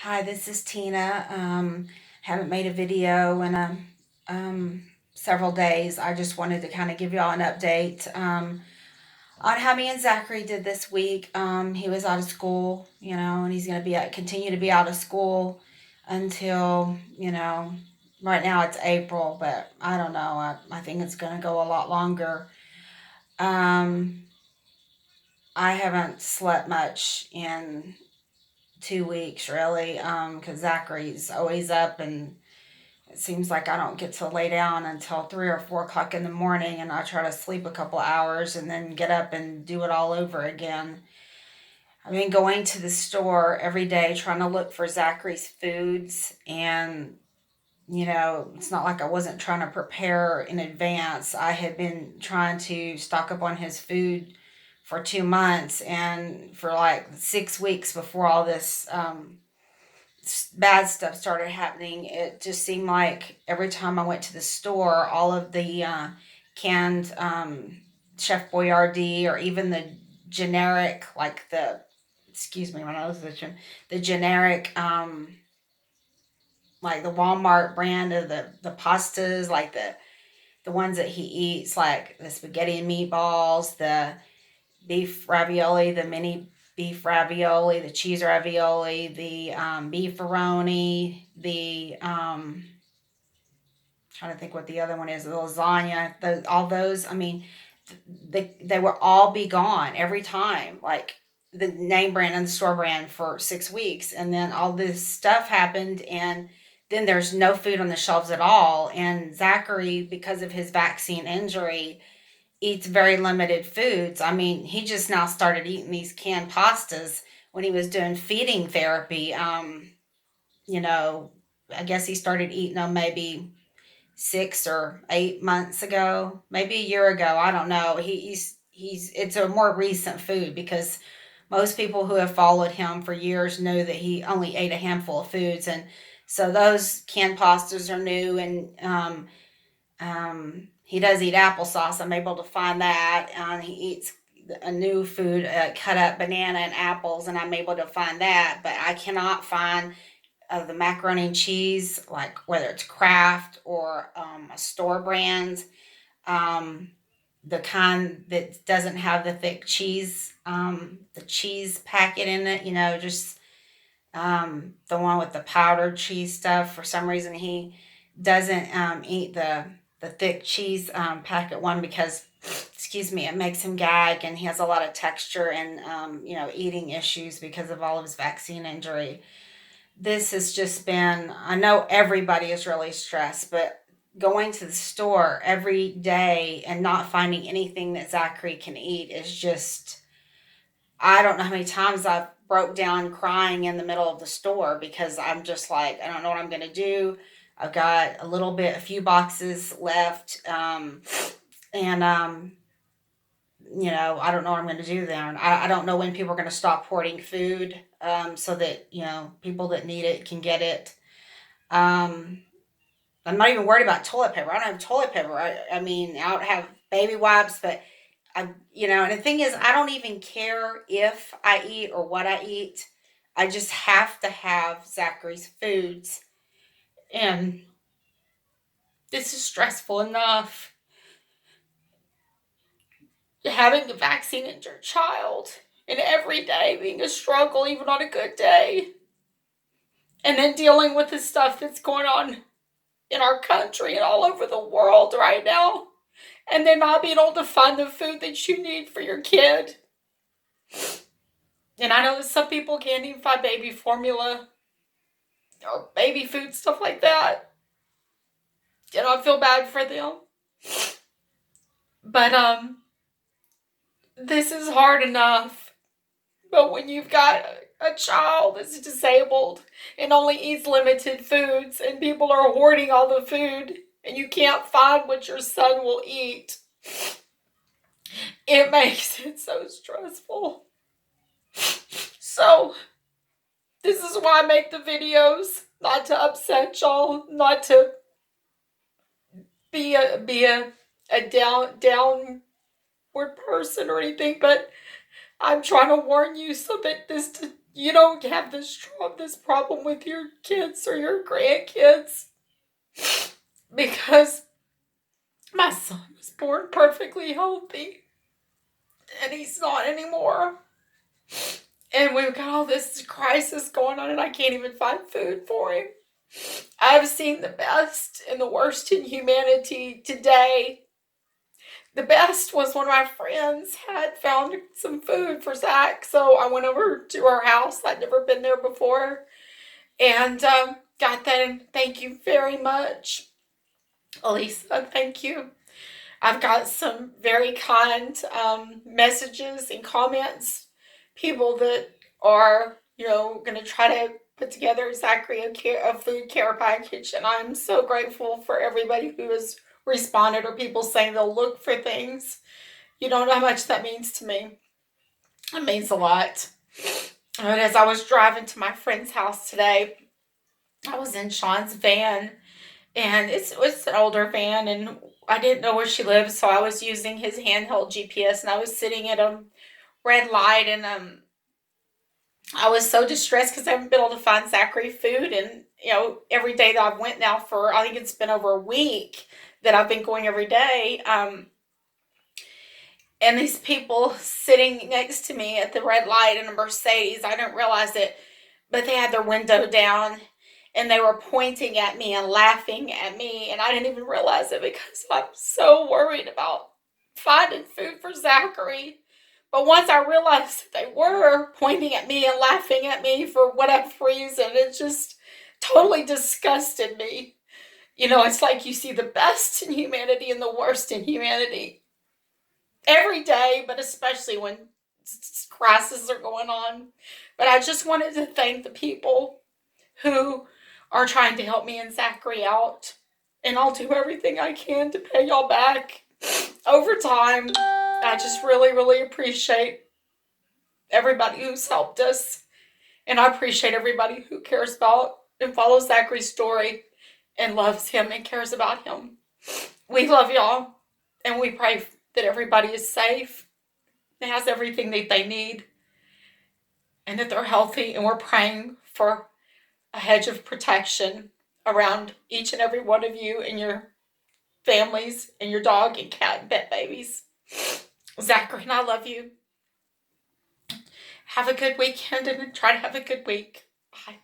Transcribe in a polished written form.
Hi, this is Tina. Haven't made a video in several days. I just wanted to kind of give y'all an update on how me and Zachary did this week. He was out of school, and he's going to continue to be out of school until, right now it's April, but I don't know. I think it's going to go a lot longer. Um, I haven't slept much in 2 weeks, really, because Zachary's always up, and it seems like I don't get to lay down until 3 or 4 o'clock in the morning, and I try to sleep a couple hours and then get up and do it all over again. I've been going to the store every day trying to look for Zachary's foods, and it's not like I wasn't trying to prepare in advance. I had been trying to stock up on his food for 2 months and for like 6 weeks before all this bad stuff started happening. It just seemed like every time I went to the store, all of the canned Chef Boyardee, or even the generic, like excuse me, when I was itching, the generic, like the Walmart brand of the pastas, like the ones that he eats, like the spaghetti and meatballs, the beef ravioli, the mini beef ravioli, the cheese ravioli, the beefaroni, the trying to think what the other one is, the lasagna, all those. I mean, they were all be gone every time, like the name brand and the store brand for 6 weeks, and then all this stuff happened, and then there's no food on the shelves at all. And Zachary, because of his vaccine injury, eats very limited foods. I mean, he just now started eating these canned pastas when he was doing feeding therapy. You know, I guess he started eating them maybe 6 or 8 months ago, maybe a year ago. I don't know. He's it's a more recent food, because most people who have followed him for years know that he only ate a handful of foods, and so those canned pastas are new. And he does eat applesauce. I'm able to find that. And he eats a new food, cut up banana and apples, and I'm able to find that. But I cannot find the macaroni and cheese, like whether it's Kraft or a store brand, um, the kind that doesn't have the cheese packet in it. Just the one with the powdered cheese stuff. For some reason, he doesn't eat the thick cheese packet one, because, excuse me, it makes him gag, and he has a lot of texture and eating issues because of all of his vaccine injury. This has just been, I know everybody is really stressed, but going to the store every day and not finding anything that Zachary can eat is just, I don't know how many times I've broke down crying in the middle of the store, because I'm just like, I don't know what I'm going to do. I've got a few boxes left. And I don't know what I'm going to do there. And I don't know when people are going to stop hoarding food, so that, people that need it can get it. Um, I'm not even worried about toilet paper. I don't have toilet paper. I mean, I don't have baby wipes, but and the thing is, I don't even care if I eat or what I eat. I just have to have Zachary's foods. And this is stressful enough. Having a vaccine injured child, and every day being a struggle, even on a good day. And then dealing with the stuff that's going on in our country and all over the world right now. And then not being able to find the food that you need for your kid. And I know that some people can't even find baby formula or baby food, stuff like that. And I feel bad for them. But this is hard enough. But when you've got a child that's disabled and only eats limited foods, and people are hoarding all the food, and you can't find what your son will eat, it makes it so stressful. So this is why I make the videos, not to upset y'all, not to be a downward person or anything, but I'm trying to warn you so that you don't have this problem with your kids or your grandkids, because my son was born perfectly healthy and he's not anymore. And we've got all this crisis going on and I can't even find food for him. I've seen the best and the worst in humanity today. The best was one of my friends had found some food for Zach, so I went over to her house. I'd never been there before, and got that. And thank you very much, Elisa. Thank you. I've got some very kind messages and comments. People that are, going to try to put together Zachary a food care package, and I'm so grateful for everybody who has responded, or people saying they'll look for things. You don't know how much that means to me. It means a lot. And as I was driving to my friend's house today, I was in Sean's van, and it's an older van, and I didn't know where she lived, so I was using his handheld GPS, and I was sitting at a red light, and I was so distressed because I haven't been able to find Zachary food, and every day that I've went now for, I think it's been over a week that I've been going every day. And these people sitting next to me at the red light in a Mercedes, I didn't realize it, but they had their window down and they were pointing at me and laughing at me, and I didn't even realize it because I'm so worried about finding food for Zachary. But once I realized that they were pointing at me and laughing at me for whatever reason, it just totally disgusted me. It's like you see the best in humanity and the worst in humanity every day, but especially when crises are going on. But I just wanted to thank the people who are trying to help me and Zachary out, and I'll do everything I can to pay y'all back over time. I just really, really appreciate everybody who's helped us, and I appreciate everybody who cares about and follows Zachary's story and loves him and cares about him. We love y'all, and we pray that everybody is safe and has everything that they need, and that they're healthy, and we're praying for a hedge of protection around each and every one of you and your families and your dog and cat and pet babies. Zachary and I love you. Have a good weekend and try to have a good week. Bye.